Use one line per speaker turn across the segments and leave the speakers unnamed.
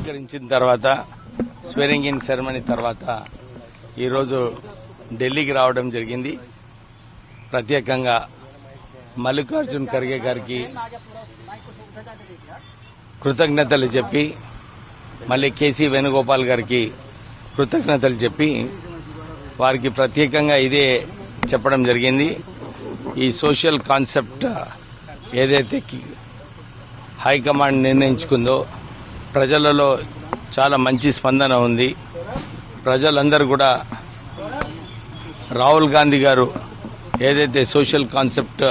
స్వీకరించిన తర్వాత స్వేరింగ్ in ceremony తర్వాత ఈరోజు ఢిల్లీకి రావడం జరిగింది. ప్రత్యేకంగా మల్లికార్జున్ ఖర్గే గారికి కృతజ్ఞతలు చెప్పి, మళ్ళీ కేసీ వేణుగోపాల్ గారికి కృతజ్ఞతలు చెప్పి వారికి ప్రత్యేకంగా ఇదే చెప్పడం జరిగింది. ఈ సోషల్ కాన్సెప్ట్ ఏదైతే హైకమాండ్ నిర్ణయించుకుందో ప్రజలలో చాలా మంచి స్పందన ఉంది. ప్రజలందరూ కూడా రాహుల్ గాంధీ గారు ఏదైతే సోషల్ కాన్సెప్ట్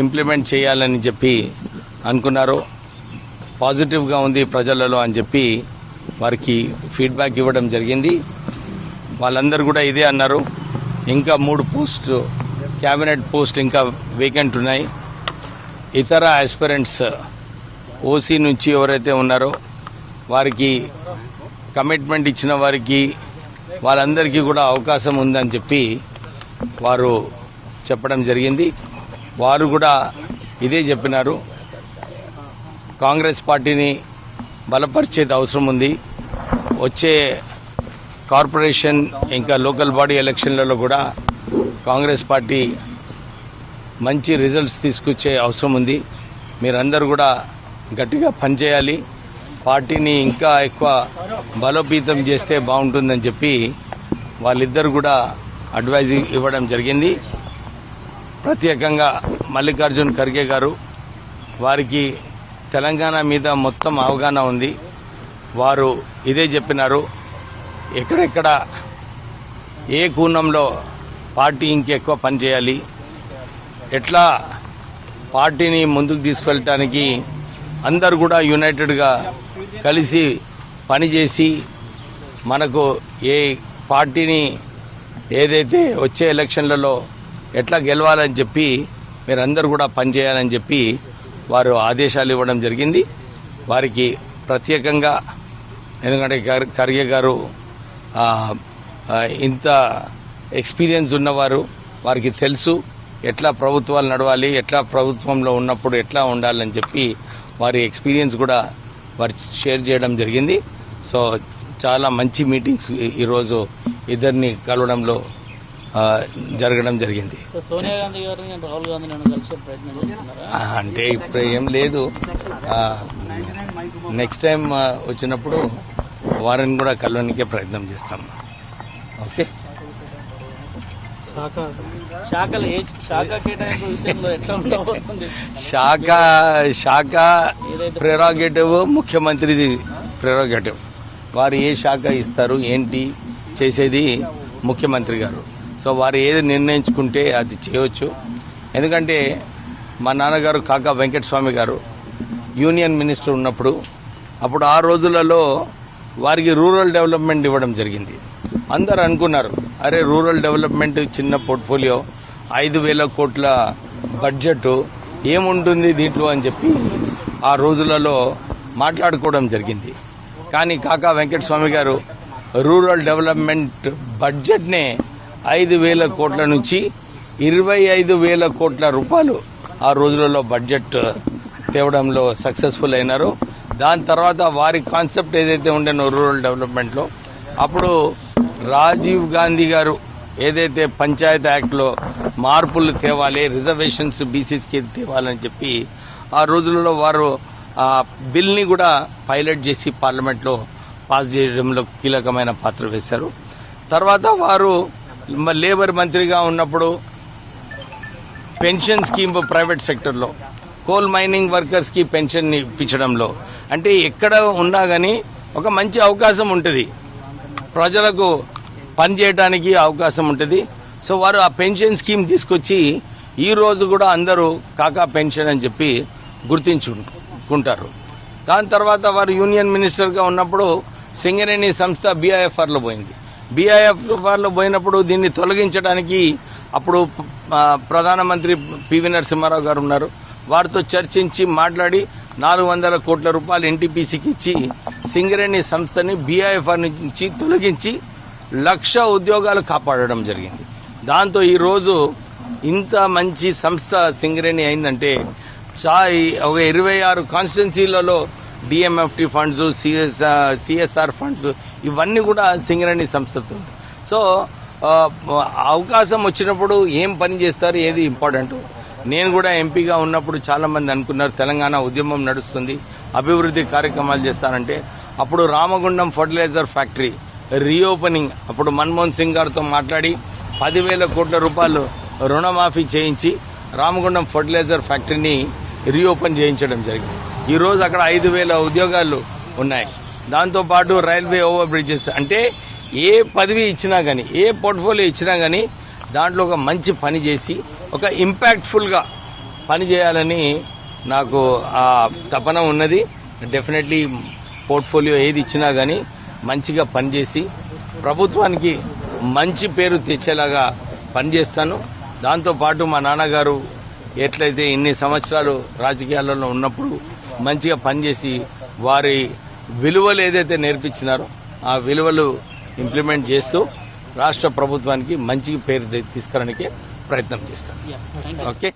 ఇంప్లిమెంట్ చేయాలని చెప్పి అనుకున్నారో పాజిటివ్గా ఉంది ప్రజలలో అని చెప్పి వారికి ఫీడ్బ్యాక్ ఇవ్వడం జరిగింది. వాళ్ళందరూ కూడా ఇదే అన్నారు. ఇంకా 3 పోస్టు క్యాబినెట్ పోస్ట్ ఇంకా వేకెంట్ ఉన్నాయి. ఇతర ఆస్పిరెంట్స్ ఓసీ నుంచి ఎవరైతే ఉన్నారో వారికి కమిట్మెంట్ ఇచ్చిన వారికి వాళ్ళందరికీ కూడా అవకాశం ఉందని చెప్పి వారు చెప్పడం జరిగింది. వారు కూడా ఇదే చెప్పినారు. కాంగ్రెస్ పార్టీని బలపరిచేది అవసరం ఉంది. వచ్చే కార్పొరేషన్ ఇంకా లోకల్ బాడీ ఎలక్షన్లలో కూడా కాంగ్రెస్ పార్టీ మంచి రిజల్ట్స్ తీసుకొచ్చే అవసరం ఉంది. మీరందరూ కూడా గట్టిగా పనిచేయాలి, పార్టీని ఇంకా ఎక్కువ బలోపేతం చేస్తే బాగుంటుందని చెప్పి వాళ్ళిద్దరు కూడా అడ్వైజ్ ఇవ్వడం జరిగింది. ప్రత్యేకంగా మల్లికార్జున్ ఖర్గే గారు, వారికి తెలంగాణ మీద మొత్తం అవగాహన ఉంది. వారు ఇదే చెప్పినారు. ఎక్కడెక్కడ ఏ కోణంలో పార్టీ ఇంకెక్కువ పనిచేయాలి, ఎట్లా పార్టీని ముందుకు తీసుకెళ్ళటానికి అందరూ కూడా యునైటెడ్గా కలిసి పనిచేసి మనకు ఏ పార్టీని ఏదైతే వచ్చే ఎలక్షన్లలో ఎట్లా గెలవాలని చెప్పి మీరందరూ కూడా పనిచేయాలని చెప్పి వారు ఆదేశాలు ఇవ్వడం జరిగింది. వారికి ప్రత్యేకంగా, ఎందుకంటే ఖర్గే గారు ఇంత ఎక్స్పీరియన్స్ ఉన్నవారు, వారికి తెలుసు ఎట్లా ప్రభుత్వాలు నడవాలి, ఎట్లా ప్రభుత్వంలో ఉన్నప్పుడు ఎట్లా ఉండాలని చెప్పి వారి ఎక్స్పీరియన్స్ కూడా వారు షేర్ చేయడం జరిగింది. సో చాలా మంచి మీటింగ్స్ ఈరోజు ఇద్దరిని కలవడంలో జరగడం జరిగింది.
సోనియా గాంధీ గారిని రాహుల్ గాంధీ కలిసే ప్రయత్నం చేస్తున్నారా?
అంటే ఇప్పుడు ఏం లేదు. నెక్స్ట్ టైం వచ్చినప్పుడు వారిని కూడా కలవడానికే ప్రయత్నం చేస్తాం. ఓకే. శాఖ ప్రెరోగేటివ్ ముఖ్యమంత్రిది ప్రెరోగేటివ్. వారు ఏ శాఖ ఇస్తారు ఏంటి చేసేది ముఖ్యమంత్రి గారు. సో వారు ఏది నిర్ణయించుకుంటే అది చేయవచ్చు. ఎందుకంటే మా నాన్నగారు కాకా వెంకటస్వామి గారు యూనియన్ మినిస్టర్ ఉన్నప్పుడు అప్పుడు ఆ రోజులలో వారికి రూరల్ డెవలప్మెంట్ ఇవ్వడం జరిగింది. అందరు అనుకున్నారు, అరే రూరల్ డెవలప్మెంట్ చిన్న పోర్ట్ఫోలియో, 5,000 కోట్ల బడ్జెట్ ఏముంటుంది దీంట్లో అని చెప్పి ఆ రోజులలో మాట్లాడుకోవడం జరిగింది. కానీ కాకా వెంకటస్వామి గారు రూరల్ డెవలప్మెంట్ బడ్జెట్నే 5,000 కోట్ల నుంచి 25,000 కోట్ల రూపాయలు ఆ రోజులలో బడ్జెట్ తేవడంలో సక్సెస్ఫుల్ అయినారు. దాని తర్వాత వారి కాన్సెప్ట్ ఏదైతే ఉండేనో రూరల్ డెవలప్మెంట్లో, అప్పుడు రాజీవ్ గాంధీ గారు ఏదైతే పంచాయత్ యాక్ట్లో మార్పులు తేవాలి, రిజర్వేషన్స్ బీసీస్కి తేవాలని చెప్పి ఆ రోజులలో వారు ఆ బిల్ని కూడా పైలట్ చేసి పార్లమెంట్లో పాస్ చేయడంలో కీలకమైన పాత్ర వేశారు. తర్వాత వారు లేబర్ మంత్రిగా ఉన్నప్పుడు పెన్షన్ స్కీమ్ ప్రైవేట్ సెక్టర్లో, కోల్ మైనింగ్ వర్కర్స్కి పెన్షన్ ఇప్పించడంలో, అంటే ఎక్కడ ఉన్నా కానీ ఒక మంచి అవకాశం ఉంటుంది, ప్రజలకు పనిచేయడానికి అవకాశం ఉంటుంది. సో వారు ఆ పెన్షన్ స్కీమ్ తీసుకొచ్చి ఈ రోజు కూడా అందరూ కాకా పెన్షన్ అని చెప్పి గుర్తించుకుంటారు. దాని తర్వాత వారు యూనియన్ మినిస్టర్గా ఉన్నప్పుడు సింగరేణి సంస్థ బీఐఎఫ్ఆర్లో పోయింది. బీఐఎఫ్ఆర్లో పోయినప్పుడు దీన్ని తొలగించడానికి అప్పుడు ప్రధానమంత్రి పివి నరసింహారావు గారు ఉన్నారు. వారితో చర్చించి మాట్లాడి 400 కోట్ల రూపాయలు ఎన్టీపీసీకి ఇచ్చి సింగరేణి సంస్థని బీఐఎఫ్ఆర్ నుంచి తొలగించి 1,00,000 ఉద్యోగాలు కాపాడడం జరిగింది. దాంతో ఈరోజు ఇంత మంచి సంస్థ సింగరేణి అయిందంటే ఒక 26 కాన్స్టిట్యున్సీలలో డిఎంఎఫ్టి ఫండ్స్, సిఎస్ఆర్ ఫండ్స్ ఇవన్నీ కూడా సింగరేణి సంస్థతో. సో అవకాశం వచ్చినప్పుడు ఏం పని చేస్తారు, ఏది ఇంపార్టెంట్. నేను కూడా ఎంపీగా ఉన్నప్పుడు చాలా మంది అనుకున్నారు తెలంగాణ ఉద్యమం నడుస్తుంది, అభివృద్ధి కార్యక్రమాలు చేస్తానంటే అప్పుడు రామగుండం ఫర్టిలైజర్ ఫ్యాక్టరీ రీఓపెనింగ్ అప్పుడు మన్మోహన్ సింగ్ గారితో మాట్లాడి 10,000 కోట్ల రూపాయలు రుణమాఫీ చేయించి రామగుండం ఫర్టిలైజర్ ఫ్యాక్టరీని రీఓపెన్ చేయించడం జరిగింది. ఈరోజు అక్కడ 5,000 ఉద్యోగాలు ఉన్నాయి. దాంతోపాటు రైల్వే ఓవర్ బ్రిడ్జెస్, అంటే ఏ పదవి ఇచ్చినా కానీ, ఏ పోర్ట్ఫోలియో ఇచ్చినా కానీ దాంట్లో ఒక మంచి పని చేసి ఒక ఇంపాక్ట్ఫుల్గా పని చేయాలని నాకు ఆ తపన ఉన్నది. డెఫినెట్లీ పోర్ట్ఫోలియో ఏది ఇచ్చినా కానీ మంచిగా పనిచేసి ప్రభుత్వానికి మంచి పేరు తెచ్చేలాగా పనిచేస్తాను. దాంతోపాటు మా నాన్నగారు ఎట్లయితే ఇన్ని సంవత్సరాలు రాజకీయాలలో ఉన్నప్పుడు మంచిగా పనిచేసి వారి విలువలు ఏదైతే నేర్పించినారో ఆ విలువలు ఇంప్లిమెంట్ చేస్తూ రాష్ట్ర ప్రభుత్వానికి మంచి పేరు తీసుకురావడానికి ప్రయత్నం చేస్తాను.
Thank you.
ఓకే.